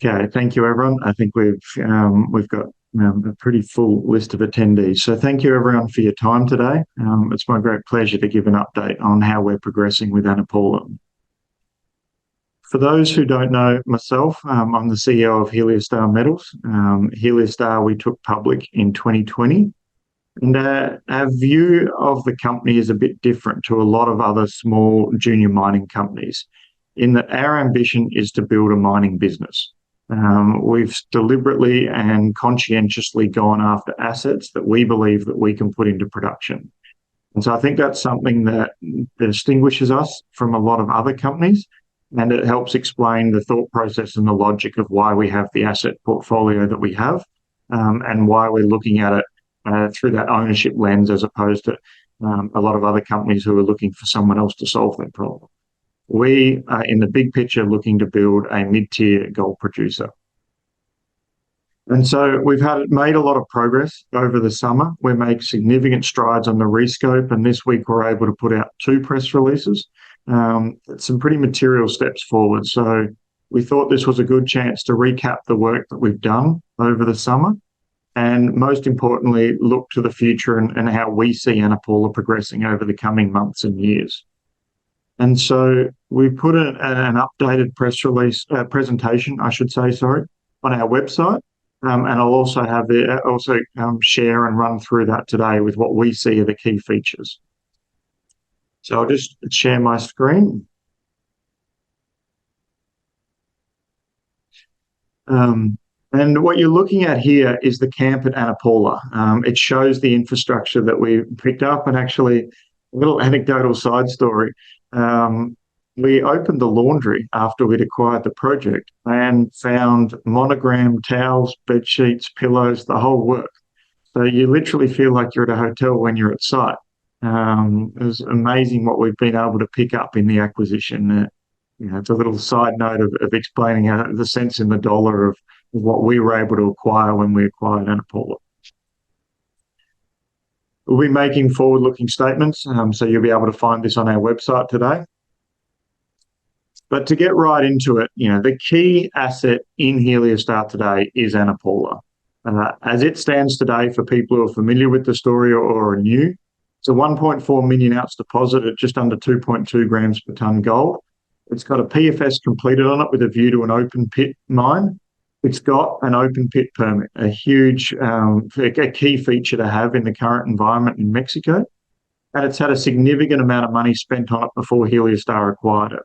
Okay, thank you, everyone. I think we've got a pretty full list of attendees. So thank you, everyone, for your time today. It's my great pleasure to give an update on how we're progressing with Ana Paula. For those who don't know myself, I'm the CEO of Heliostar Metals. Heliostar we took public in 2020. And our view of the company is a bit different to a lot of other small junior mining companies in that our ambition is to build a mining business. We've deliberately and conscientiously gone after assets that we believe that we can put into production. And so I think that's something that distinguishes us from a lot of other companies, and it helps explain the thought process and the logic of why we have the asset portfolio that we have, and why we're looking at it through that ownership lens as opposed to a lot of other companies who are looking for someone else to solve their problem. We are, in the big picture, looking to build a mid-tier gold producer. And so we've made a lot of progress over the summer. We made significant strides on the rescope, and this week we're able to put out 2 press releases. Some pretty material steps forward. So we thought this was a good chance to recap the work that we've done over the summer, and most importantly, look to the future and how we see Ana Paula progressing over the coming months and years. And so we put an updated press release presentation, I should say, sorry, on our website. And I'll also share and run through that today with what we see are the key features. So I'll just share my screen. And what you're looking at here is the camp at Ana Paula. It shows the infrastructure that we picked up, and actually a little anecdotal side story. We opened the laundry after we'd acquired the project and found monogrammed towels, bed sheets, pillows, the whole work. So you literally feel like you're at a hotel when you're at site. It was amazing what we've been able to pick up in the acquisition. It's a little side note of explaining the sense in the dollar of what we were able to acquire when we acquired Ana Paula. We'll be making forward-looking statements, so you'll be able to find this on our website today. But to get right into it, the key asset in Heliostar today is Ana Paula. As it stands today, for people who are familiar with the story or are new, it's a 1.4 million ounce deposit at just under 2.2 grams per tonne gold. It's got a PFS completed on it with a view to an open pit mine. It's got an open pit permit, a key feature to have in the current environment in Mexico. And it's had a significant amount of money spent on it before Heliostar acquired it.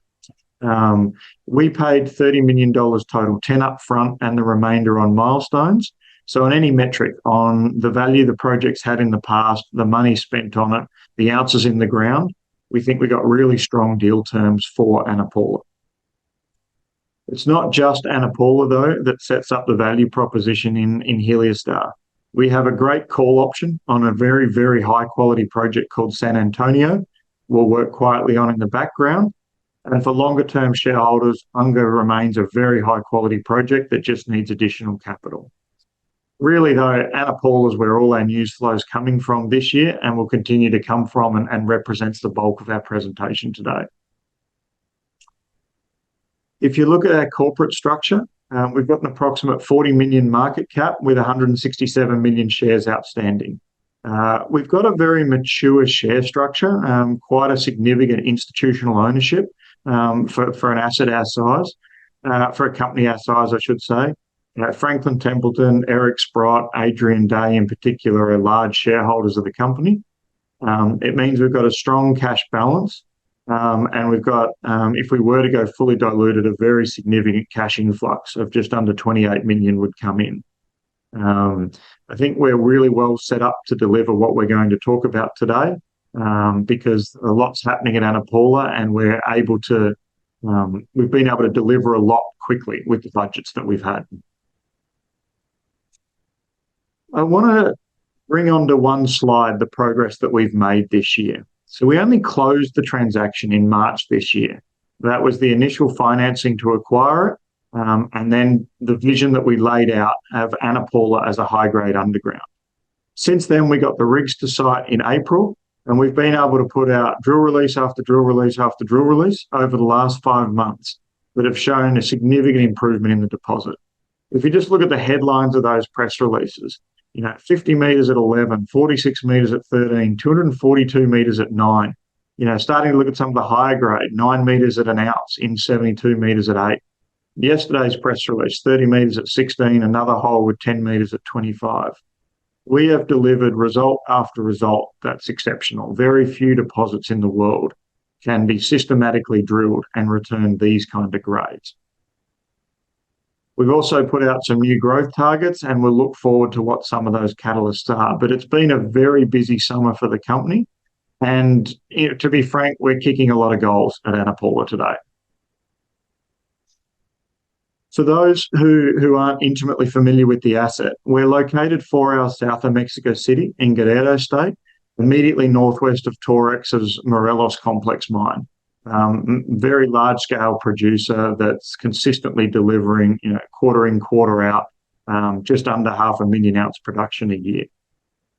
We paid $30 million total, 10 up front and the remainder on milestones. So on any metric, on the value the project's had in the past, the money spent on it, the ounces in the ground, we think we got really strong deal terms for Ana Paula. It's not just Ana Paula, though, that sets up the value proposition in Heliostar. We have a great call option on a very, very high-quality project called San Antonio. We'll work quietly on in the background. And for longer-term shareholders, Unga remains a very high-quality project that just needs additional capital. Really, though, Ana Paula is where all our news flow is coming from this year and will continue to come from and represents the bulk of our presentation today. If you look at our corporate structure, we've got an approximate 40 million market cap with 167 million shares outstanding. We've got a very mature share structure, quite a significant institutional ownership for an asset our size, for a company our size, I should say. Franklin Templeton, Eric Sprott, Adrian Day in particular are large shareholders of the company. It means we've got a strong cash balance. And we've got, if we were to go fully diluted, a very significant cash influx of just under 28 million would come in. I think we're really well set up to deliver what we're going to talk about today, because a lot's happening at Ana Paula, and we've been able to deliver a lot quickly with the budgets that we've had. I want to bring onto one slide the progress that we've made this year. So we only closed the transaction in March this year. That was the initial financing to acquire it, and then the vision that we laid out of Ana Paula as a high-grade underground. Since then, we got the rigs to site in April, and we've been able to put out drill release after drill release after drill release over the last 5 months that have shown a significant improvement in the deposit. If you just look at the headlines of those press releases, 50 metres at 11, 46 metres at 13, 242 metres at 9, starting to look at some of the higher grade, 9 metres at an ounce in 72 metres at 8. Yesterday's press release, 30 metres at 16, another hole with 10 metres at 25. We have delivered result after result that's exceptional. Very few deposits in the world can be systematically drilled and return these kind of grades. We've also put out some new growth targets, and we'll look forward to what some of those catalysts are. But it's been a very busy summer for the company. And to be frank, we're kicking a lot of goals at Ana Paula today. So those who aren't intimately familiar with the asset, we're located 4 hours south of Mexico City in Guerrero state, immediately northwest of Torex's Morelos complex mine. Very large-scale producer that's consistently delivering, quarter in, quarter out, just under 500,000 ounce production a year.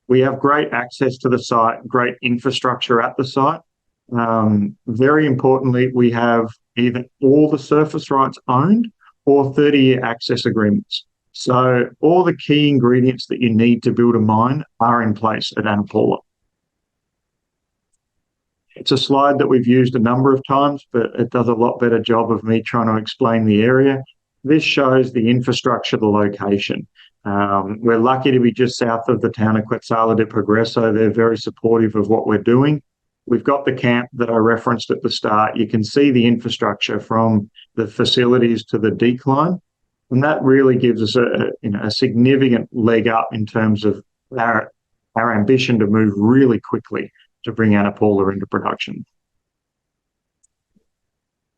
We have great access to the site, great infrastructure at the site. Very importantly, we have either all the surface rights owned or 30-year access agreements. So all the key ingredients that you need to build a mine are in place at Ana Paula. It's a slide that we've used a number of times, but it does a lot better job of me trying to explain the area. This shows the infrastructure, the location. We're lucky to be just south of the town of Quetzala de Progreso. They're very supportive of what we're doing. We've got the camp that I referenced at the start. You can see the infrastructure from the facilities to the decline, and that really gives us a significant leg up in terms of our ambition to move really quickly to bring Ana Paula into production.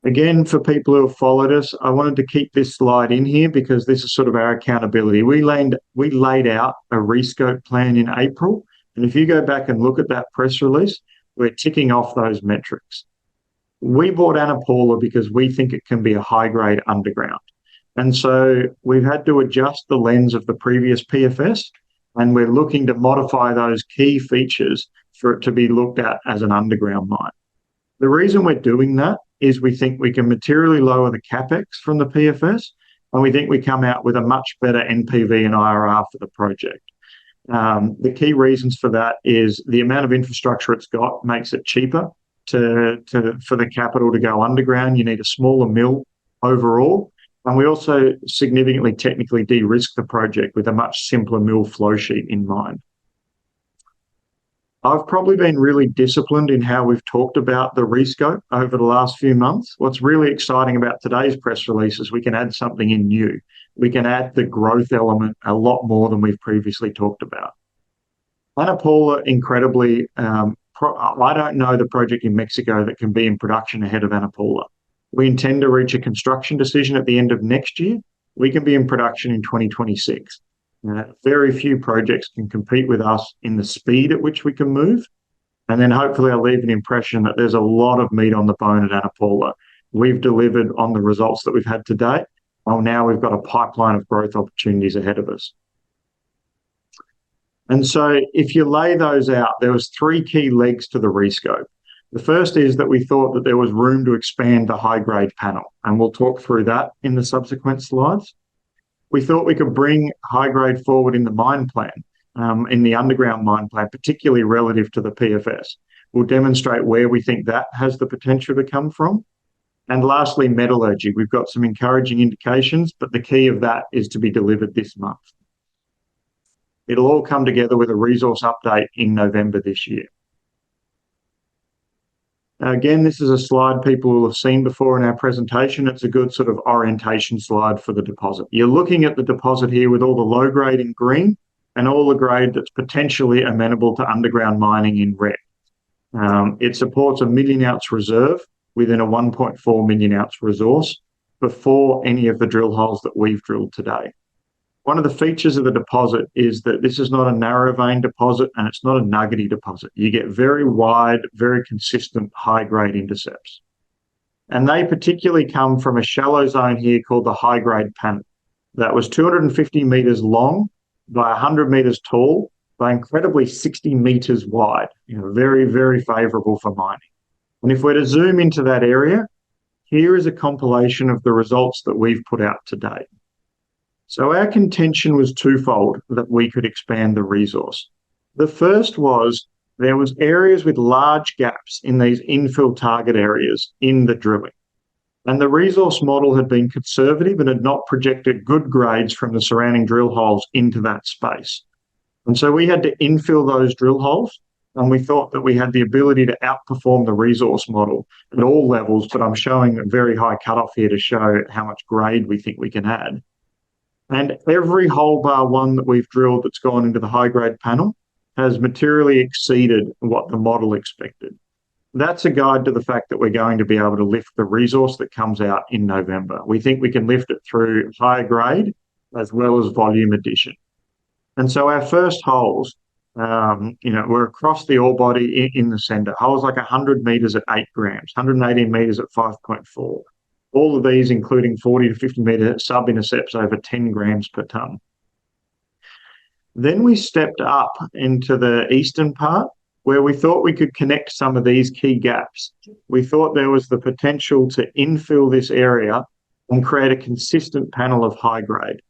Again, for people who have followed us, I wanted to keep this slide in here because this is sort of our accountability. We laid out a rescope plan in April, and if you go back and look at that press release, we're ticking off those metrics. We bought Ana Paula because we think it can be a high-grade underground. And so we've had to adjust the lens of the previous PFS, and we're looking to modify those key features for it to be looked at as an underground mine. The reason we're doing that is we think we can materially lower the capex from the PFS, and we think we come out with a much better NPV and IRR for the project. The key reasons for that is the amount of infrastructure it's got makes it cheaper for the capital to go underground. You need a smaller mill overall, and we also significantly technically de-risk the project with a much simpler mill flow sheet in mind. I've probably been really disciplined in how we've talked about the rescope over the last few months. What's really exciting about today's press release is we can add something in new. We can add the growth element a lot more than we've previously talked about. Ana Paula, incredibly, I don't know the project in Mexico that can be in production ahead of Ana Paula. We intend to reach a construction decision at the end of next year. We can be in production in 2026. Very few projects can compete with us in the speed at which we can move. And then hopefully I'll leave an impression that there's a lot of meat on the bone at Ana Paula. We've delivered on the results that we've had to date. Well, now we've got a pipeline of growth opportunities ahead of us. And so if you lay those out, there was 3 key legs to the rescope. The first is that we thought that there was room to expand the high-grade panel, and we'll talk through that in the subsequent slides. We thought we could bring high grade forward in the mine plan, in the underground mine plan, particularly relative to the PFS. We'll demonstrate where we think that has the potential to come from. And lastly, metallurgy. We've got some encouraging indications, but the key of that is to be delivered this month. It'll all come together with a resource update in November this year. Again, this is a slide people will have seen before in our presentation. It's a good sort of orientation slide for the deposit. You're looking at the deposit here with all the low grade in green and all the grade that's potentially amenable to underground mining in red. It supports a 1 million ounce reserve within a 1.4 million ounce resource before any of the drill holes that we've drilled today. One of the features of the deposit is that this is not a narrow vein deposit and it's not a nuggety deposit. You get very wide, very consistent high-grade intercepts. And they particularly come from a shallow zone here called the high-grade panel that was 250 metres long by 100 metres tall by incredibly 60 metres wide. Very, very favourable for mining. And if we're to zoom into that area, here is a compilation of the results that we've put out to date. So our contention was twofold that we could expand the resource. The first was there was areas with large gaps in these infill target areas in the drilling. And the resource model had been conservative and had not projected good grades from the surrounding drill holes into that space. And so we had to infill those drill holes, and we thought that we had the ability to outperform the resource model at all levels, but I'm showing a very high cutoff here to show how much grade we think we can add. And every hole bar one that we've drilled that's gone into the high grade panel has materially exceeded what the model expected. That's a guide to the fact that we're going to be able to lift the resource that comes out in November. We think we can lift it through higher grade as well as volume addition. And so our first holes, we're across the ore body in the centre. Holes like 100 metres at 8 grams, 118 metres at 5.4. All of these including 40 to 50 metre sub-intercepts over 10 grams per tonne. Then we stepped up into the eastern part where we thought we could connect some of these key gaps. We thought there was the potential to infill this area and create a consistent panel of high grade.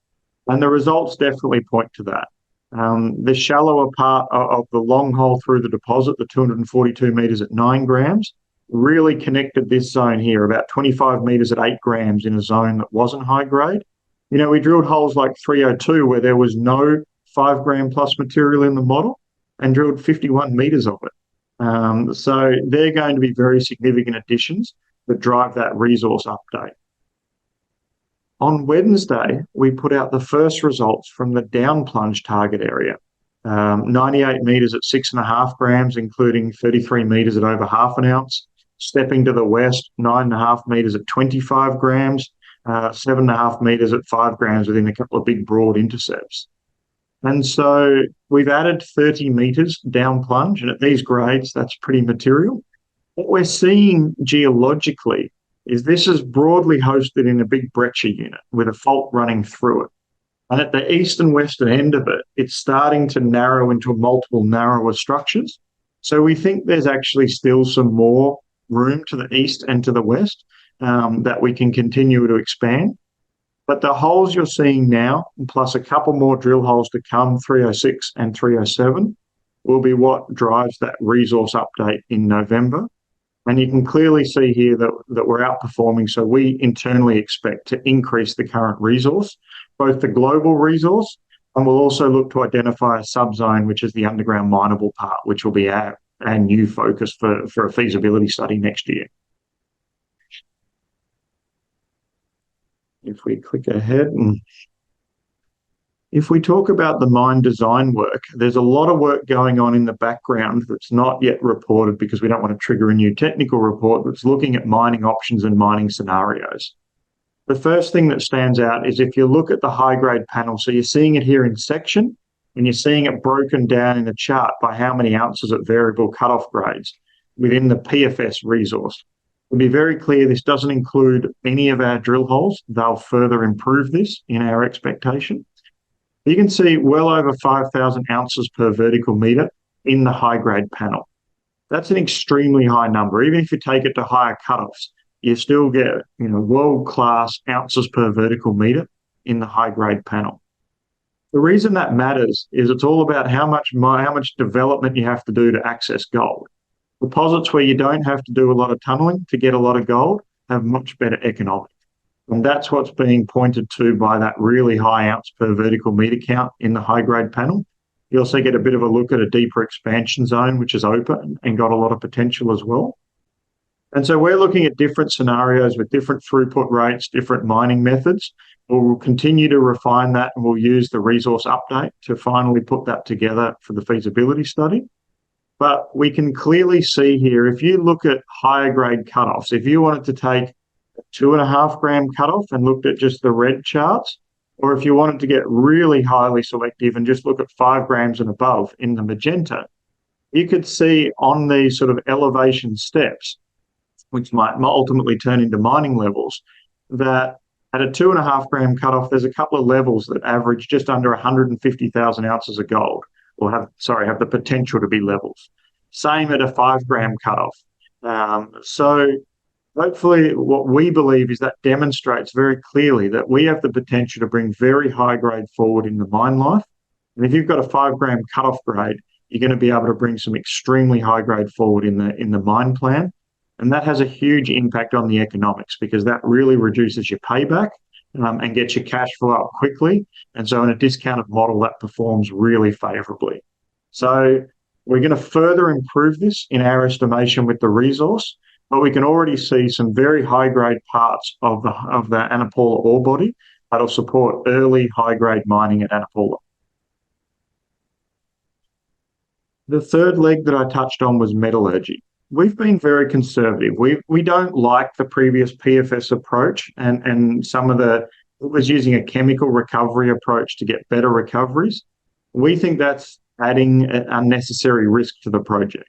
And the results definitely point to that. The shallower part of the long hole through the deposit, the 242 metres at 9 grams, really connected this zone here, about 25 metres at 8 grams in a zone that wasn't high grade. We drilled holes like 302 where there was no 5 gram plus material in the model and drilled 51 metres of it. So they're going to be very significant additions that drive that resource update. On Wednesday, we put out the first results from the down plunge target area. 98 metres at 6.5 grams, including 33 metres at over half an ounce. Stepping to the west, 9.5 metres at 25 grams, 7.5 metres at 5 grams within a couple of big broad intercepts. And so we've added 30 metres down plunge, and at these grades, that's pretty material. What we're seeing geologically is this is broadly hosted in a big Breccia unit with a fault running through it. And at the east and western end of it, it's starting to narrow into multiple narrower structures. So we think there's actually still some more room to the east and to the west that we can continue to expand. But the holes you're seeing now, plus a couple more drill holes to come, 306 and 307, will be what drives that resource update in November. And you can clearly see here that we're outperforming. So we internally expect to increase the current resource, both the global resource, and we'll also look to identify a subzone, which is the underground mineable part, which will be our new focus for a feasibility study next year. If we click ahead and if we talk about the mine design work, there's a lot of work going on in the background that's not yet reported because we don't want to trigger a new technical report that's looking at mining options and mining scenarios. The first thing that stands out is if you look at the high-grade panel, so you're seeing it here in section, and you're seeing it broken down in a chart by how many ounces at variable cutoff grades within the PFS resource. To be very clear, this doesn't include any of our drill holes. They'll further improve this in our expectation. You can see well over 5,000 ounces per vertical metre in the high-grade panel. That's an extremely high number. Even if you take it to higher cutoffs, you still get world-class ounces per vertical metre in the high-grade panel. The reason that matters is it's all about how much development you have to do to access gold. Deposits where you don't have to do a lot of tunnelling to get a lot of gold have much better economics. And that's what's being pointed to by that really high ounce per vertical metre count in the high-grade panel. You also get a bit of a look at a deeper expansion zone, which is open and got a lot of potential as well. And so we're looking at different scenarios with different throughput rates, different mining methods. We'll continue to refine that, and we'll use the resource update to finally put that together for the feasibility study. But we can clearly see here, if you look at higher grade cutoffs, if you wanted to take a 2.5 gram cutoff and looked at just the red charts, or if you wanted to get really highly selective and just look at 5 grams and above in the magenta, you could see on these sort of elevation steps, which might ultimately turn into mining levels, that at a 2.5 gram cutoff, there's a couple of levels that average just under 150,000 ounces of gold, or have the potential to be levels. Same at a 5 gram cutoff. So Hopefully, what we believe is that demonstrates very clearly that we have the potential to bring very high grade forward in the mine life. And if you've got a 5 gram cutoff grade, you're going to be able to bring some extremely high grade forward in the mine plan. And that has a huge impact on the economics because that really reduces your payback and gets your cash flow up quickly. And so in a discounted model, that performs really favorably. So we're going to further improve this in our estimation with the resource, but we can already see some very high-grade parts of the Ana Paula ore body that'll support early high-grade mining at Ana Paula. The third leg that I touched on was metallurgy. We've been very conservative. We don't like the previous PFS approach and some of it was using a chemical recovery approach to get better recoveries. We think that's adding an unnecessary risk to the project.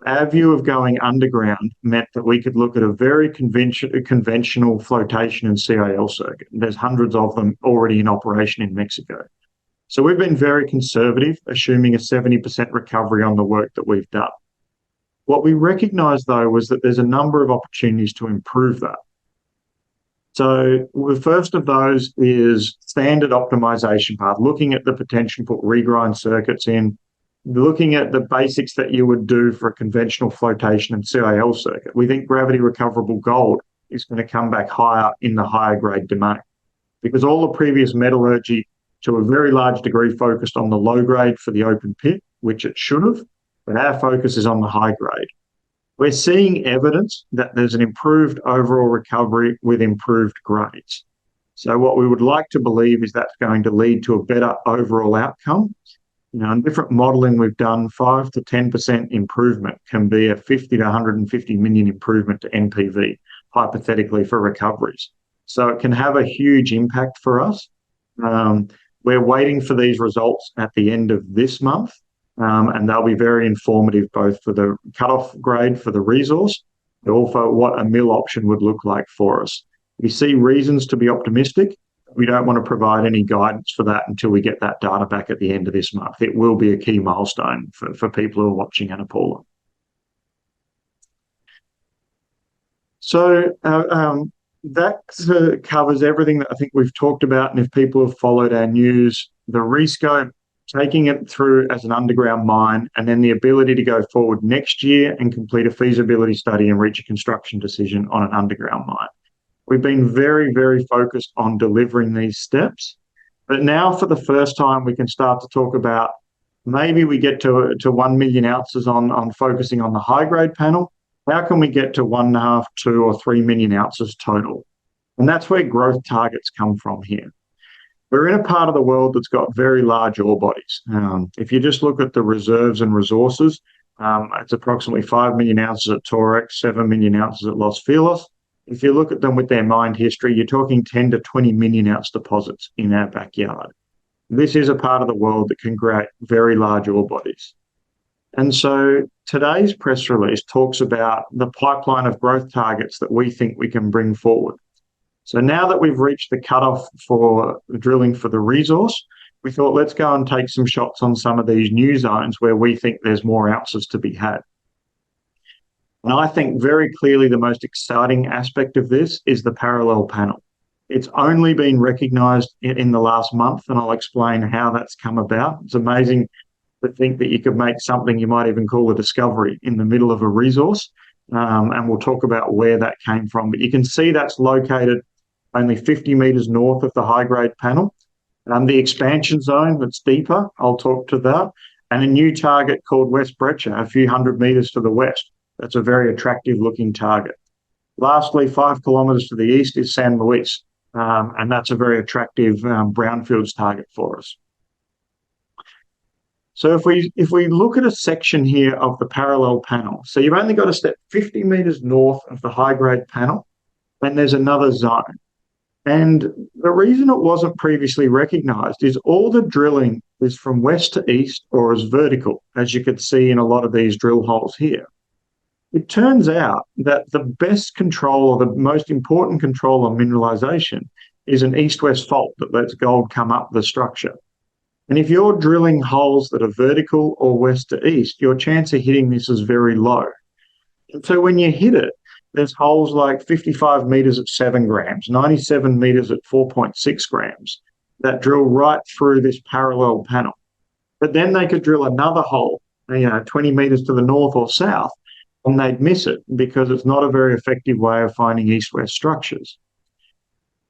Our view of going underground meant that we could look at a very conventional flotation and CIL circuit. There's hundreds of them already in operation in Mexico. So we've been very conservative, assuming a 70% recovery on the work that we've done. What we recognised, though, was that there's a number of opportunities to improve that. So the first of those is standard optimization path, looking at the potential to put regrind circuits in, looking at the basics that you would do for a conventional flotation and CIL circuit. We think gravity recoverable gold is going to come back higher in the higher grade domain because all the previous metallurgy to a very large degree focused on the low grade for the open pit, which it should have, but our focus is on the high grade. We're seeing evidence that there's an improved overall recovery with improved grades. So what we would like to believe is that's going to lead to a better overall outcome. In different modelling we've done, 5 to 10% improvement can be a 50 to 150 million improvement to NPV, hypothetically, for recoveries. So it can have a huge impact for us. We're waiting for these results at the end of this month, and they'll be very informative both for the cutoff grade for the resource, but also what a mill option would look like for us. We see reasons to be optimistic. We don't want to provide any guidance for that until we get that data back at the end of this month. It will be a key milestone for people who are watching Ana Paula. So that covers everything that I think we've talked about. And if people have followed our news, the rescope, taking it through as an underground mine, and then the ability to go forward next year and complete a feasibility study and reach a construction decision on an underground mine. We've been very, very focused on delivering these steps. But now for the first time, we can start to talk about maybe we get to 1 million ounces on focusing on the high-grade panel. How can we get to 1.5, 2 or 3 million ounces total? And that's where growth targets come from here. We're in a part of the world that's got very large ore bodies. If you just look at the reserves and resources, it's approximately 5 million ounces at Torex, 7 million ounces at Los Filos. If you look at them with their mined history, you're talking 10 to 20 million ounce deposits in our backyard. This is a part of the world that can create very large ore bodies. And so today's press release talks about the pipeline of growth targets that we think we can bring forward. So now that we've reached the cutoff for the drilling for the resource, we thought let's go and take some shots on some of these new zones where we think there's more ounces to be had. And I think very clearly the most exciting aspect of this is the parallel panel. It's only been recognised in the last month, and I'll explain how that's come about. It's amazing to think that you could make something you might even call a discovery in the middle of a resource, and we'll talk about where that came from. But you can see that's located only 50 metres north of the high-grade panel. The expansion zone that's deeper, I'll talk to that, and a new target called West Breccia, a few hundred metres to the west. That's a very attractive looking target. Lastly, 5 kilometres to the east is San Luis, and that's a very attractive brownfields target for us. So if we look at a section here of the parallel panel, so you've only got to step 50 metres north of the high-grade panel, and there's another zone. And the reason it wasn't previously recognised is all the drilling is from west to east or is vertical, as you could see in a lot of these drill holes here. It turns out that the best control or the most important control on mineralisation is an east-west fault that lets gold come up the structure. And if you're drilling holes that are vertical or west to east, your chance of hitting this is very low. And so when you hit it, there's holes like 55 metres at 7 grams, 97 metres at 4.6 grams that drill right through this parallel panel. But then they could drill another hole, 20 metres to the north or south, and they'd miss it because it's not a very effective way of finding east-west structures.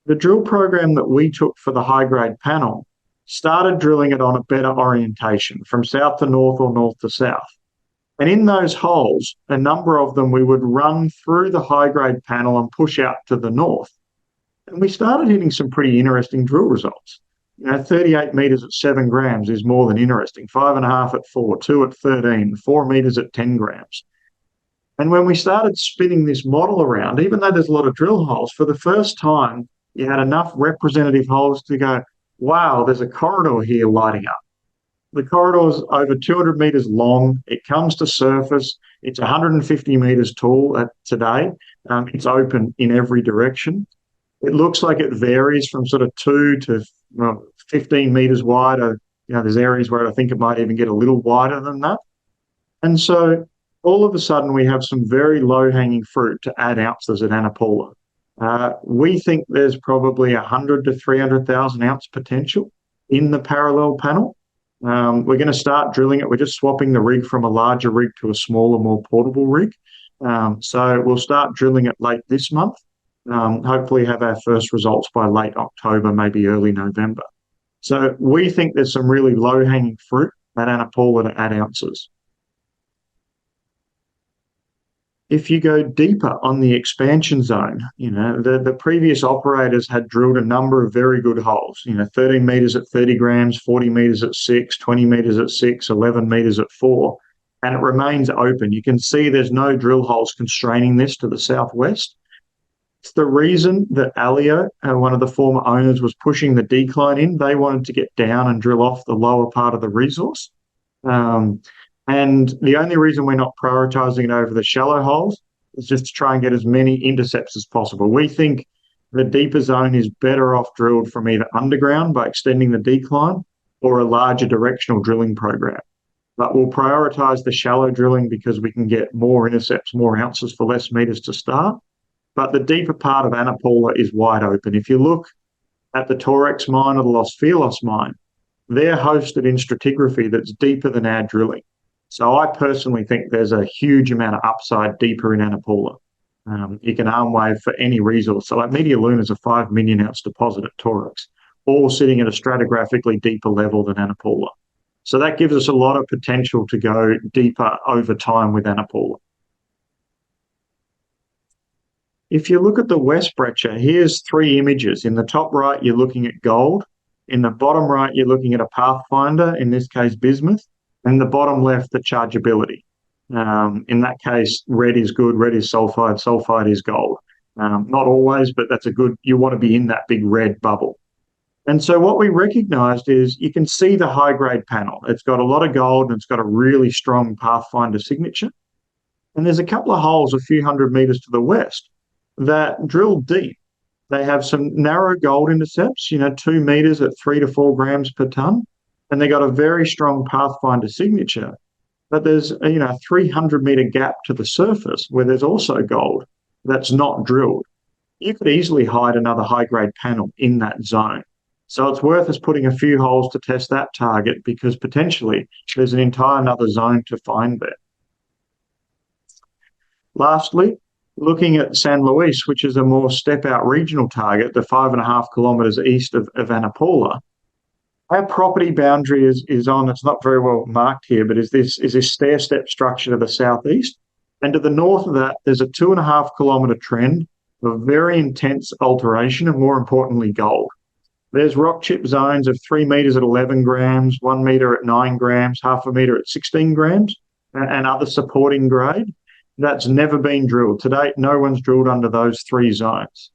The drill program that we took for the high-grade panel started drilling it on a better orientation, from south to north or north to south. And in those holes, a number of them we would run through the high-grade panel and push out to the north. And we started hitting some pretty interesting drill results. 38 metres at 7 grams is more than interesting. 5.5 at 4, 2 at 13, 4 metres at 10 grams. And when we started spinning this model around, even though there's a lot of drill holes, for the first time, you had enough representative holes to go, wow, there's a corridor here lighting up. The corridor is over 200 metres long. It comes to surface. It's 150 metres tall today. It's open in every direction. It looks like it varies from sort of 2 to 15 metres wide. There's areas where I think it might even get a little wider than that. And so all of a sudden we have some very low-hanging fruit to add ounces at Ana Paula. We think there's probably 100 to 300,000 ounce potential in the parallel panel. We're going to start drilling it. We're just swapping the rig from a larger rig to a smaller, more portable rig. So we'll start drilling it late this month. Hopefully have our first results by late October, maybe early November. So we think there's some really low-hanging fruit at Ana Paula to add ounces. If you go deeper on the expansion zone, the previous operators had drilled a number of very good holes, 13 metres at 30 grams, 40 metres at 6, 20 metres at 6, 11 metres at 4, and it remains open. You can see there's no drill holes constraining this to the southwest. It's the reason that Alio, one of the former owners, was pushing the decline in. They wanted to get down and drill off the lower part of the resource. And the only reason we're not prioritising it over the shallow holes is just to try and get as many intercepts as possible. We think the deeper zone is better off drilled from either underground by extending the decline or a larger directional drilling program. But we'll prioritise the shallow drilling because we can get more intercepts, more ounces for less metres to start. But the deeper part of Ana Paula is wide open. If you look at the Torex mine or the Los Filos mine, they're hosted in stratigraphy that's deeper than our drilling. So I personally think there's a huge amount of upside deeper in Ana Paula. You can arm wave for any resource. So like Media Luna is a 5 million ounce deposit at Torex, all sitting at a stratigraphically deeper level than Ana Paula. So that gives us a lot of potential to go deeper over time with Ana Paula. If you look at the West Breccia, here's 3 images. In the top right, you're looking at gold. In the bottom right, you're looking at a pathfinder, in this case, bismuth. And the bottom left, the chargeability. In that case, red is good, red is sulfide, sulfide is gold. Not always, but that's you want to be in that big red bubble. And so what we recognised is you can see the high-grade panel. It's got a lot of gold and it's got a really strong pathfinder signature. And there's a couple of holes a few hundred metres to the west that drill deep. They have some narrow gold intercepts, 2 metres at 3 to 4 grams per tonne. And they got a very strong pathfinder signature, but there's a 300-metre gap to the surface where there's also gold that's not drilled. You could easily hide another high-grade panel in that zone. So it's worth us putting a few holes to test that target because potentially there's an entire another zone to find there. Lastly, looking at San Luis, which is a more step-out regional target, the 5.5 kilometres east of Ana Paula. Our property boundary is on, it's not very well marked here, but is this stair-step structure to the southeast. And to the north of that, there's a 2.5 kilometre trend of very intense alteration and, more importantly, gold. There's rock chip zones of 3 metres at 11 grams, 1 metre at 9 grams, half a metre at 16 grams, and other supporting grade. That's never been drilled. To date, no one's drilled under those 3 zones.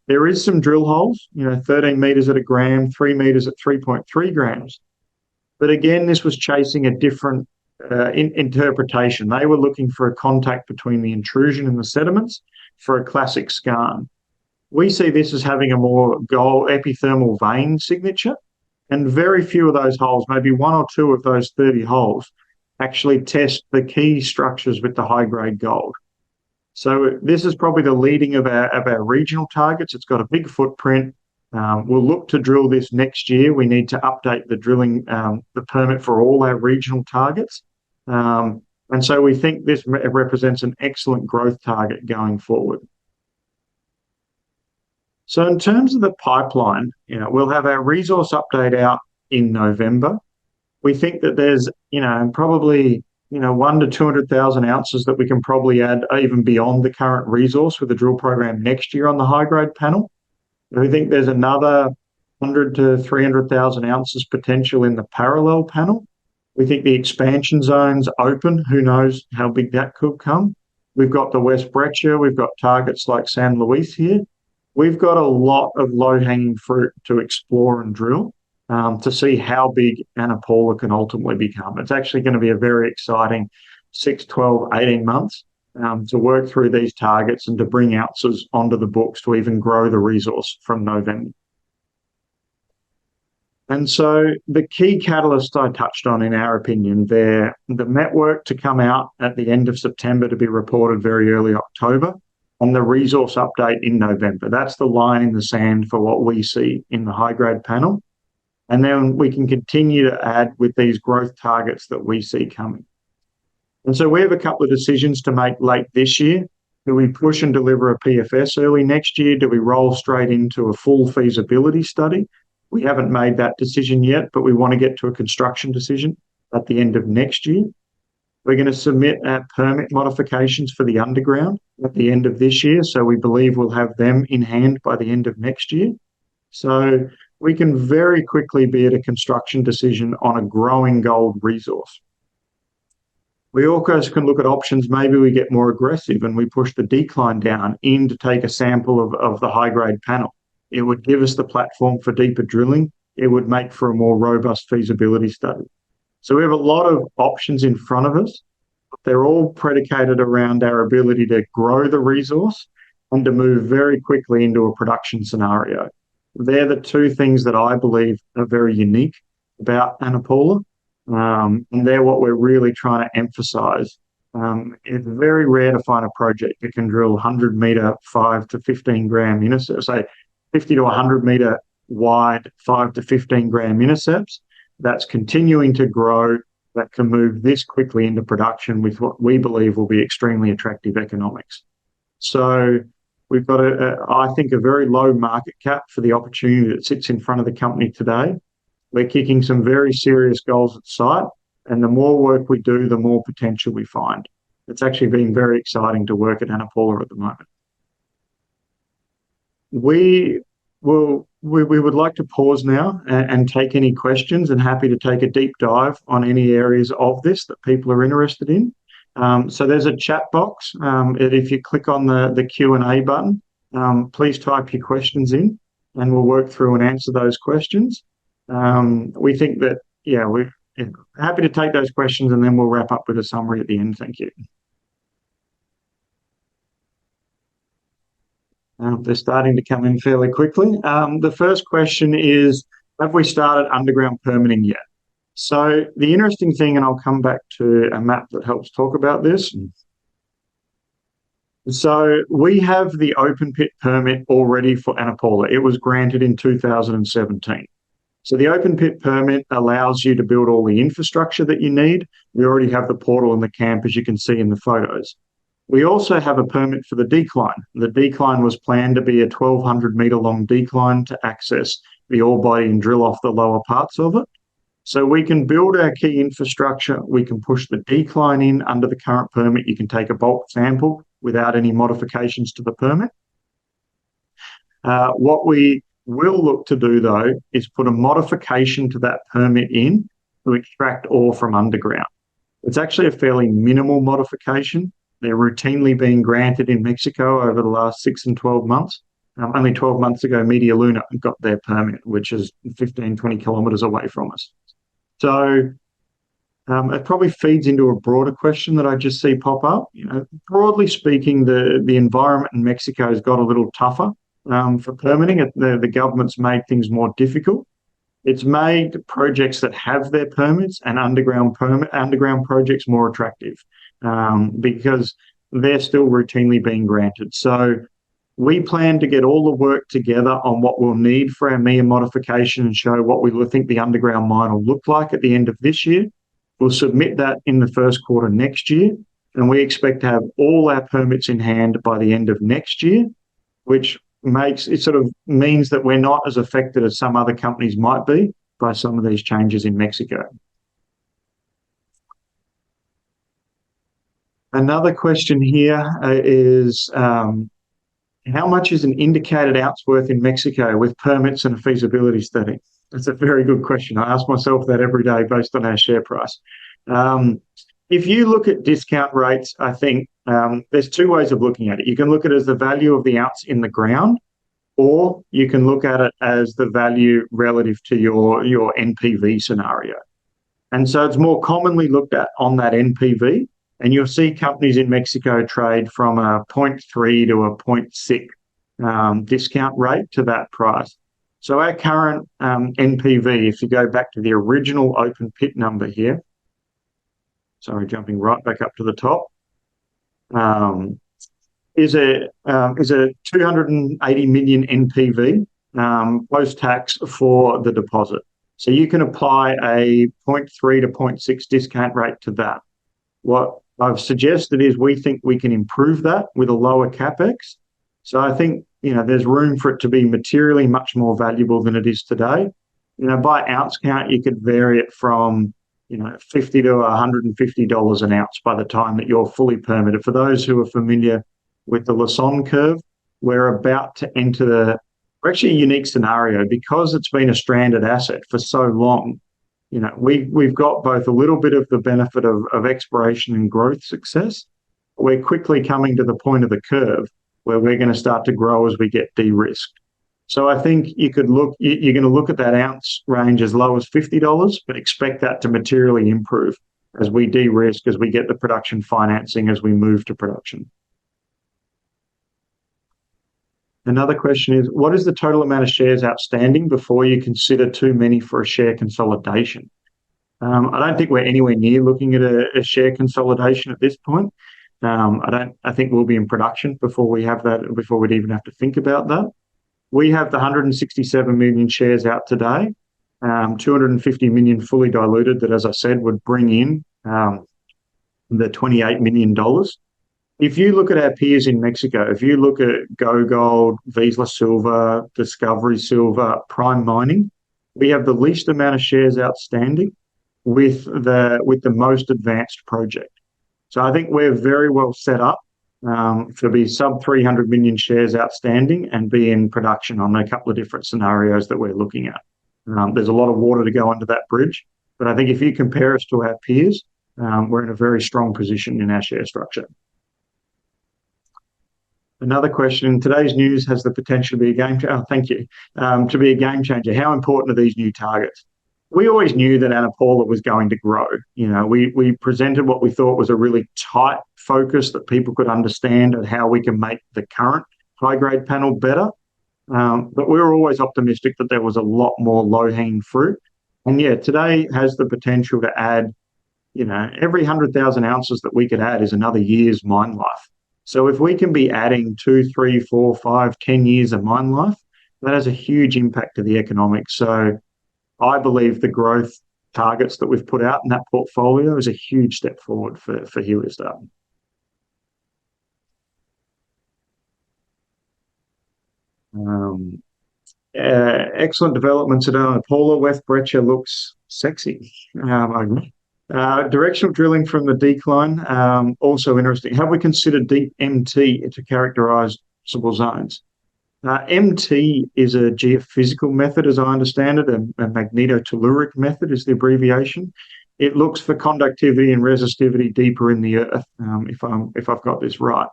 There is some drill holes, 13 metres at 1 gram, 3 metres at 3.3 grams. But again, this was chasing a different interpretation. They were looking for a contact between the intrusion and the sediments for a classic skarn. We see this as having a more gold epithermal vein signature, and very few of those holes, maybe 1 or 2 of those 30 holes, actually test the key structures with the high-grade gold. So this is probably the leading of our regional targets. It's got a big footprint. We'll look to drill this next year. We need to update the drilling, the permit for all our regional targets. And so we think this represents an excellent growth target going forward. So in terms of the pipeline, we'll have our resource update out in November. We think that there's, probably 1 to 200,000 ounces that we can probably add even beyond the current resource with the drill program next year on the high grade panel. We think there's another 100 to 300,000 ounces potential in the parallel panel. We think the expansion zone's open. Who knows how big that could come? We've got the West Breccia. We've got targets like San Luis here. We've got a lot of low-hanging fruit to explore and drill to see how big Ana Paula can ultimately become. It's actually going to be a very exciting 6, 12, 18 months to work through these targets and to bring ounces onto the books to even grow the resource from November. And so the key catalysts I touched on, in our opinion, they're the network to come out at the end of September to be reported very early October, and the resource update in November. That's the line in the sand for what we see in the high-grade panel. And then we can continue to add with these growth targets that we see coming. And so we have a couple of decisions to make late this year. Do we push and deliver a PFS early next year? Do we roll straight into a full feasibility study? We haven't made that decision yet, but we want to get to a construction decision at the end of next year. We're going to submit our permit modifications for the underground at the end of this year, so we believe we'll have them in hand by the end of next year. So we can very quickly be at a construction decision on a growing gold resource. We also can look at options. Maybe we get more aggressive and we push the decline down in to take a sample of the high-grade panel. It would give us the platform for deeper drilling. It would make for a more robust feasibility study. So we have a lot of options in front of us. They're all predicated around our ability to grow the resource and to move very quickly into a production scenario. They're the two things that I believe are very unique about Ana Paula, and they're what we're really trying to emphasize. It's very rare to find a project that can drill 100-meter, 5 to 15 gram intercepts, say 50 to 100 meter wide, 5 to 15 gram intercepts. That's continuing to grow, that can move this quickly into production with what we believe will be extremely attractive economics. So we've got, I think, a very low market cap for the opportunity that sits in front of the company today. We're kicking some very serious goals at site, and the more work we do, the more potential we find. It's actually been very exciting to work at Ana Paula at the moment. We would like to pause now and take any questions, and happy to take a deep dive on any areas of this that people are interested in. So there's a chat box. If you click on the Q&A button, please type your questions in and we'll work through and answer those questions. We think that, we're happy to take those questions, and then we'll wrap up with a summary at the end. Thank you. They're starting to come in fairly quickly. The first question is, have we started underground permitting yet? So the interesting thing, and I'll come back to a map that helps talk about this. So we have the open pit permit already for Ana Paula. It was granted in 2017. So the open pit permit allows you to build all the infrastructure that you need. We already have the portal and the camp, as you can see in the photos. We also have a permit for the decline. The decline was planned to be a 1,200-meter long decline to access the ore body and drill off the lower parts of it. So we can build our key infrastructure. We can push the decline in under the current permit. You can take a bulk sample without any modifications to the permit. What we will look to do, though, is put a modification to that permit in to extract ore from underground. It's actually a fairly minimal modification. They're routinely being granted in Mexico over the last 6 and 12 months. Only 12 months ago, Media Luna got their permit, which is 15, 20 kilometres away from us. So it probably feeds into a broader question that I just see pop up. Broadly speaking, the environment in Mexico has got a little tougher for permitting. The government's made things more difficult. It's made projects that have their permits and underground projects more attractive, because they're still routinely being granted. So we plan to get all the work together on what we'll need for our MIA modification and show what we think the underground mine will look like at the end of this year. We'll submit that in the first quarter next year, and we expect to have all our permits in hand by the end of next year, which means that we're not as affected as some other companies might be by some of these changes in Mexico. Another question here is, how much is an indicated ounce worth in Mexico with permits and a feasibility study? That's a very good question. I ask myself that every day based on our share price. If you look at discount rates, I think there's two ways of looking at it. You can look at it as the value of the ounce in the ground, or you can look at it as the value relative to your NPV scenario. And so it's more commonly looked at on that NPV, and you'll see companies in Mexico trade from a 0.3 to a 0.6 discount rate to that price. So our current NPV, if you go back to the original open pit number here, sorry, jumping right back up to the top, is a 280 million NPV post-tax for the deposit. So you can apply a 0.3 to 0.6 discount rate to that. What I've suggested is we think we can improve that with a lower capex. So I think there's room for it to be materially much more valuable than it is today. By ounce count, you could vary it from $50 to $150 an ounce by the time that you're fully permitted. For those who are familiar with the Lassonde curve, we're about to enter we're actually a unique scenario because it's been a stranded asset for so long. We've got both a little bit of the benefit of exploration and growth success. We're quickly coming to the point of the curve where we're going to start to grow as we get de-risked. So I think you're going to look at that ounce range as low as $50, but expect that to materially improve as we de-risk, as we get the production financing, as we move to production. Another question is, what is the total amount of shares outstanding before you consider too many for a share consolidation? I don't think we're anywhere near looking at a share consolidation at this point. I think we'll be in production before we have that, before we'd even have to think about that. We have the 167 million shares out today, 250 million fully diluted that, as I said, would bring in the $28 million. If you look at our peers in Mexico, if you look at Go Gold, Vizsla Silver, Discovery Silver, Prime Mining, we have the least amount of shares outstanding with the most advanced project. So I think we're very well set up to be sub 300 million shares outstanding and be in production on a couple of different scenarios that we're looking at. There's a lot of water to go under that bridge, but I think if you compare us to our peers, we're in a very strong position in our share structure. Another question, today's news has the potential to be a game changer. Oh, thank you. To be a game changer. How important are these new targets? We always knew that Ana Paula was going to grow. We presented what we thought was a really tight focus that people could understand and how we can make the current high-grade panel better. But we were always optimistic that there was a lot more low-hanging fruit. And yeah, today has the potential to add, every 100,000 ounces that we could add is another year's mine life. So if we can be adding 2, 3, 4, 5, 10 years of mine life, that has a huge impact to the economics. So I believe the growth targets that we've put out in that portfolio is a huge step forward for Heliostar. Excellent developments at Ana Paula. West Breccia looks sexy. Directional drilling from the decline, also interesting. Have we considered deep MT to characterizable zones? MT is a geophysical method, as I understand it, a magnetotelluric method is the abbreviation. It looks for conductivity and resistivity deeper in the earth, if I've got this right.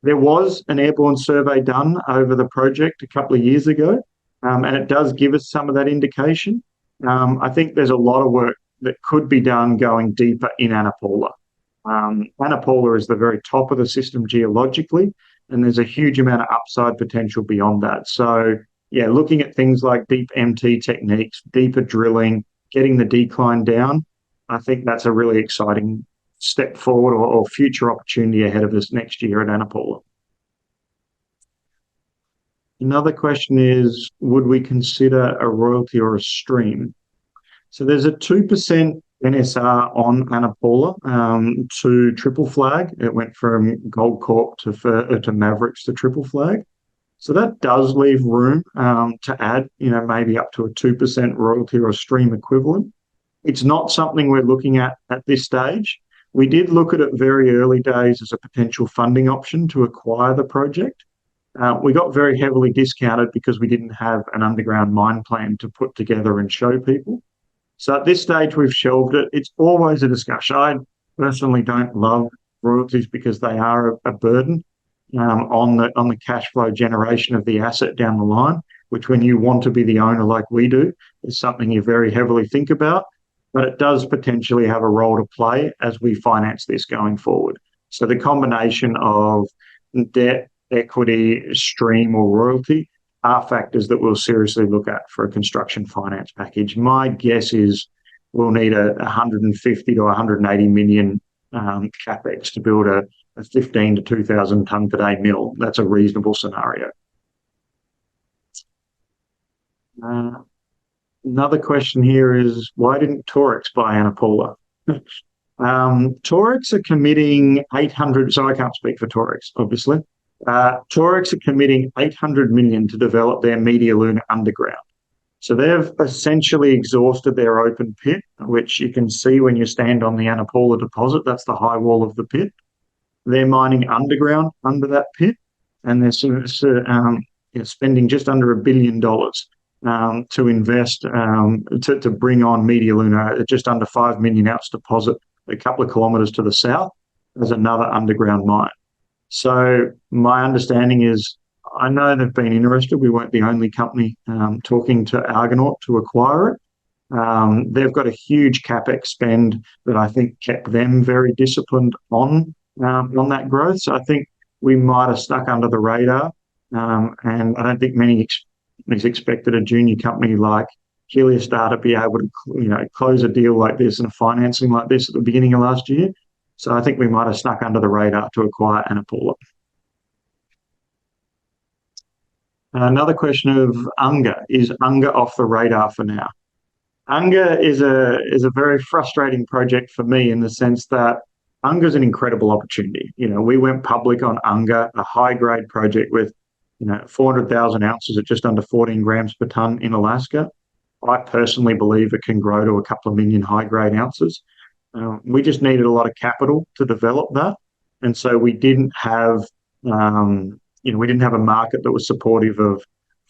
There was an airborne survey done over the project a couple of years ago, and it does give us some of that indication. I think there's a lot of work that could be done going deeper in Ana Paula. Ana Paula is the very top of the system geologically, and there's a huge amount of upside potential beyond that. So, yeah, looking at things like deep MT techniques, deeper drilling, getting the decline down, I think that's a really exciting step forward or future opportunity ahead of us next year at Ana Paula. Another question is, would we consider a royalty or a stream? So there's a 2% NSR on Ana Paula to Triple Flag. It went from Gold Corp to Mavericks to Triple Flag. So that does leave room to add, maybe up to a 2% royalty or a stream equivalent. It's not something we're looking at this stage. We did look at it very early days as a potential funding option to acquire the project. We got very heavily discounted because we didn't have an underground mine plan to put together and show people. So at this stage, we've shelved it. It's always a discussion. I personally don't love royalties because they are a burden on the cash flow generation of the asset down the line, which when you want to be the owner like we do, is something you very heavily think about. But it does potentially have a role to play as we finance this going forward. So the combination of debt, equity, stream or royalty are factors that we'll seriously look at for a construction finance package. My guess is we'll need a 150 to 180 million capex to build a 15 to 2,000 tonne per day mill. That's a reasonable scenario. Another question here is, why didn't Torex buy Ana Paula? Torex are committing 800, so I can't speak for Torex, obviously. Torex are committing 800 million to develop their Media Luna underground. So they've essentially exhausted their open pit, which you can see when you stand on the Ana Paula deposit. That's the high wall of the pit. They're mining underground under that pit, and they're spending just under $1 billion to invest to bring on Media Luna, just under 5 million ounce deposit a couple of kilometres to the south as another underground mine. So my understanding is, I know they've been interested. We weren't the only company talking to Argonaut to acquire it. They've got a huge capex spend that I think kept them very disciplined on that growth. So I think we might have stuck under the radar. And I don't think many expected a junior company like Heliostar to be able to close a deal like this and a financing like this at the beginning of last year. So I think we might have snuck under the radar to acquire Ana Paula. Another question of Unga. Is Unga off the radar for now? Unga is a very frustrating project for me in the sense that Unga is an incredible opportunity. We went public on Unga, a high-grade project with 400,000 ounces at just under 14 grams per tonne in Alaska. I personally believe it can grow to a couple of million high-grade ounces. We just needed a lot of capital to develop that, and so we didn't have, we didn't have a market that was supportive of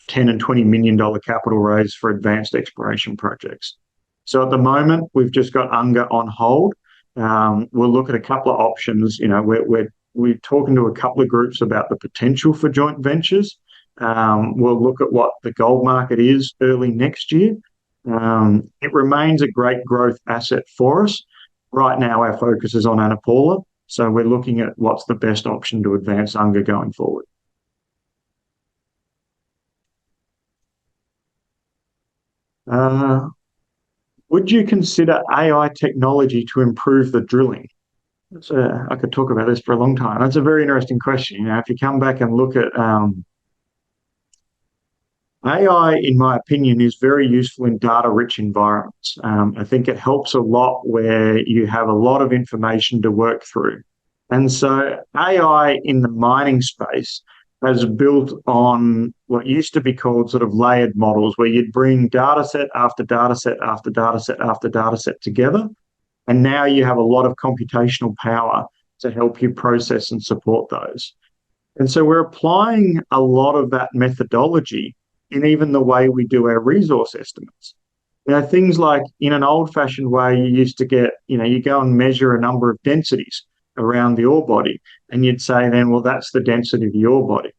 $10 and $20 million capital raise for advanced exploration projects. So at the moment, we've just got Unga on hold. We'll look at a couple of options. We're talking to a couple of groups about the potential for joint ventures. We'll look at what the gold market is early next year. It remains a great growth asset for us. Right now, our focus is on Ana Paula, so we're looking at what's the best option to advance Unga going forward. Would you consider AI technology to improve the drilling? I could talk about this for a long time. That's a very interesting question. If you come back and look at AI, in my opinion, is very useful in data-rich environments. I think it helps a lot where you have a lot of information to work through. And so AI in the mining space has built on what used to be called sort of layered models, where you'd bring data set after data set after data set after data set together. And now you have a lot of computational power to help you process and support those. And so we're applying a lot of that methodology in even the way we do our resource estimates. Things like in an old-fashioned way, you used to get, you go and measure a number of densities around the ore body, and you'd say then, well, that's the density of the ore body.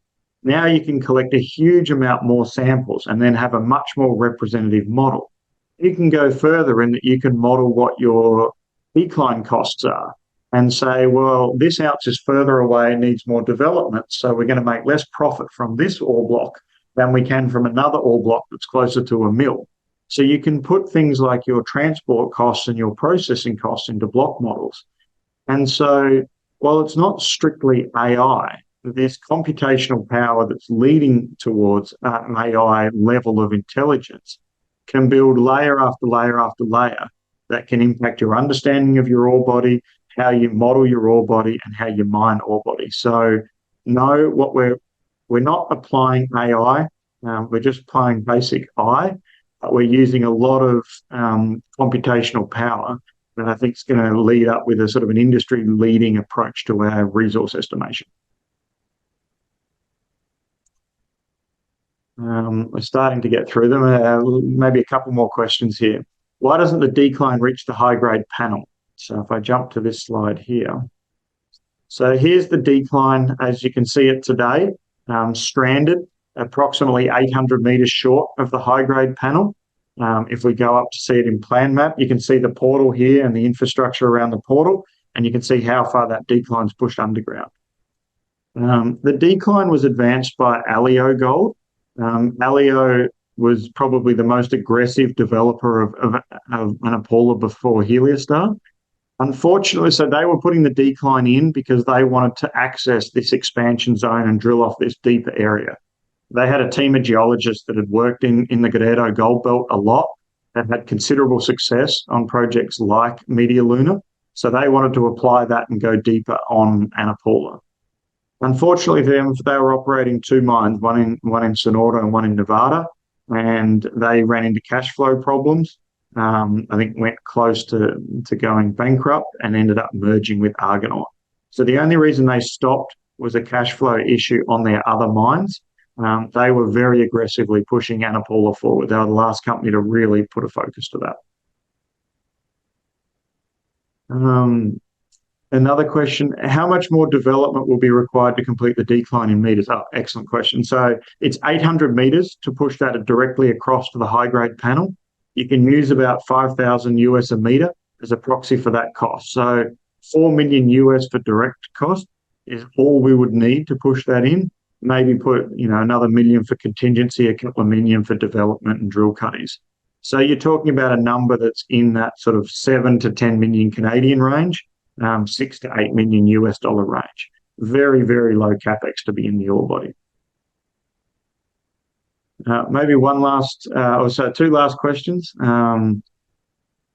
Now you can collect a huge amount more samples and then have a much more representative model. You can go further in that you can model what your decline costs are and say, well, this ounce is further away and needs more development, so we're going to make less profit from this ore block than we can from another ore block that's closer to a mill. So you can put things like your transport costs and your processing costs into block models. And so while it's not strictly AI, there's computational power that's leading towards an AI level of intelligence can build layer after layer after layer that can impact your understanding of your ore body, how you model your ore body, and how you mine ore body. So no, we're not applying AI. We're just applying basic I, but we're using a lot of computational power that I think is going to lead up with a sort of an industry leading approach to our resource estimation. We're starting to get through them. Maybe a couple more questions here. Why doesn't the decline reach the high-grade panel? So if I jump to this slide here. So here's the decline as you can see it today, stranded, approximately 800 metres short of the high-grade panel. If we go up to see it in plan map, you can see the portal here and the infrastructure around the portal, and you can see how far that decline's pushed underground. The decline was advanced by Alio Gold. Alio was probably the most aggressive developer of Ana Paula before Heliostar. Unfortunately, so they were putting the decline in because they wanted to access this expansion zone and drill off this deeper area. They had a team of geologists that had worked in the Guerrero gold belt a lot and had considerable success on projects like Media Luna. So they wanted to apply that and go deeper on Ana Paula. Unfortunately for them, they were operating two mines, one in Sonora and one in Nevada, and they ran into cash flow problems. I think went close to going bankrupt and ended up merging with Argonaut. So the only reason they stopped was a cash flow issue on their other mines. They were very aggressively pushing Ana Paula forward. They were the last company to really put a focus to that. Another question, how much more development will be required to complete the decline in metres? Oh, excellent question. So it's 800 metres to push that directly across to the high-grade panel. You can use about 5,000 US a metre as a proxy for that cost. So 4 million US for direct cost is all we would need to push that in. Maybe put another million for contingency, a couple of million for development and drill cuttings. So you're talking about a number that's in that sort of 7 to 10 million Canadian range. 6 to 8 million US dollar range. Very, very low capex to be in the ore body. Maybe two last questions.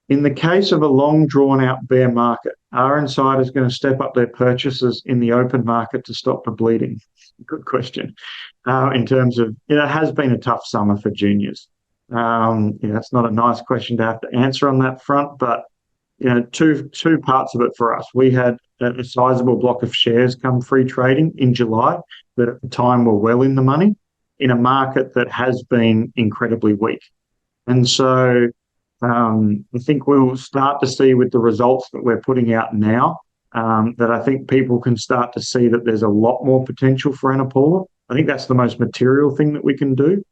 In the case of a long drawn-out bear market, are insiders going to step up their purchases in the open market to stop the bleeding? Good question. In terms of, it has been a tough summer for juniors. That's not a nice question to have to answer on that front, but two parts of it for us. We had a sizable block of shares come free trading in July that at the time were well in the money in a market that has been incredibly weak. And so I think we'll start to see with the results that we're putting out now that I think people can start to see that there's a lot more potential for Ana Paula. I think that's the most material thing that we can do.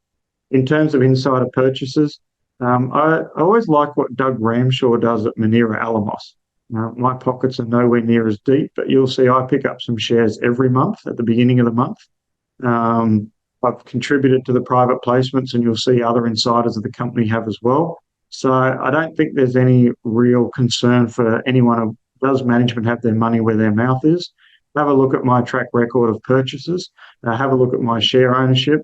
In terms of insider purchases, I always like what Doug Ramshaw does at Minera Alamos. My pockets are nowhere near as deep, but you'll see I pick up some shares every month at the beginning of the month. I've contributed to the private placements, and you'll see other insiders of the company have as well. So I don't think there's any real concern for anyone who does management have their money where their mouth is. Have a look at my track record of purchases. Have a look at my share ownership.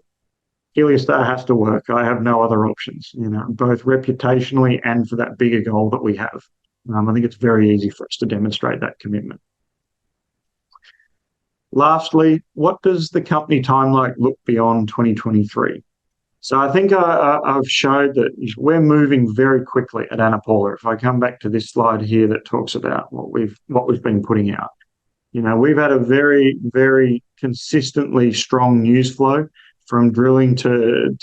Heliostar has to work. I have no other options, both reputationally and for that bigger goal that we have. I think it's very easy for us to demonstrate that commitment. Lastly, what does the company timeline look beyond 2023? So I think I've showed that we're moving very quickly at Ana Paula. If I come back to this slide here that talks about what we've been putting out, we've had a very, very consistently strong news flow from drilling to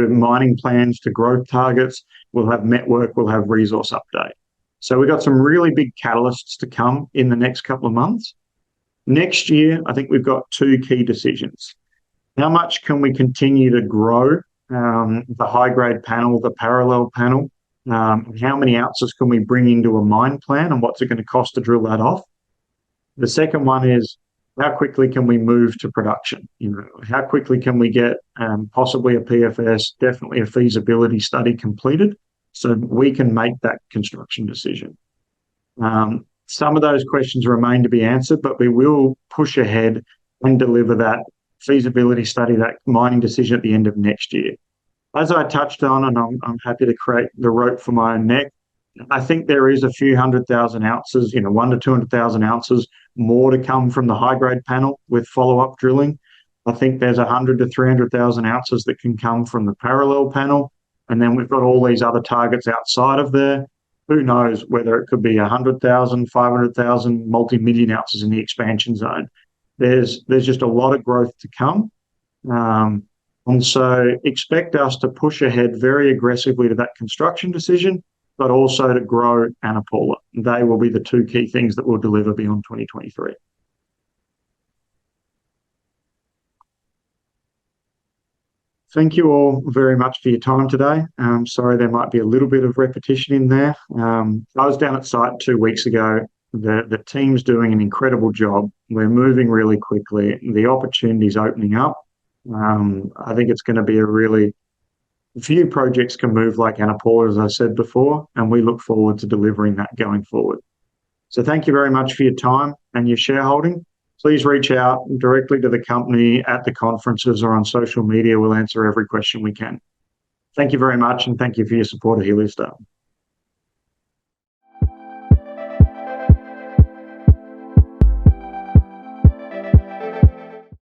mining plans to growth targets. We'll have network, we'll have resource update. So we've got some really big catalysts to come in the next couple of months. Next year, I think we've got two key decisions. How much can we continue to grow the high-grade panel, the parallel panel? How many ounces can we bring into a mine plan, and what's it going to cost to drill that off? The second one is, how quickly can we move to production? How quickly can we get possibly a PFS, definitely a feasibility study completed so we can make that construction decision? Some of those questions remain to be answered, but we will push ahead and deliver that feasibility study, that mining decision at the end of next year. As I touched on, and I'm happy to create the rope for my own neck, I think there is a few 100,000 ounces, 1 to 200,000 ounces more to come from the high-grade panel with follow-up drilling. I think there's 100 to 300,000 ounces that can come from the parallel panel. And then we've got all these other targets outside of there. Who knows whether it could be 100,000, 500,000, multi-million ounces in the expansion zone. There's just a lot of growth to come. And so expect us to push ahead very aggressively to that construction decision, but also to grow Ana Paula. They will be the two key things that we'll deliver beyond 2023. Thank you all very much for your time today. Sorry there might be a little bit of repetition in there. I was down at site 2 weeks ago. The team's doing an incredible job. We're moving really quickly. The opportunity's opening up. I think it's going to be few projects can move like Ana Paula, as I said before, and we look forward to delivering that going forward. So thank you very much for your time and your shareholding. Please reach out directly to the company at the conferences or on social media. We'll answer every question we can. Thank you very much, and thank you for your support of Heliostar.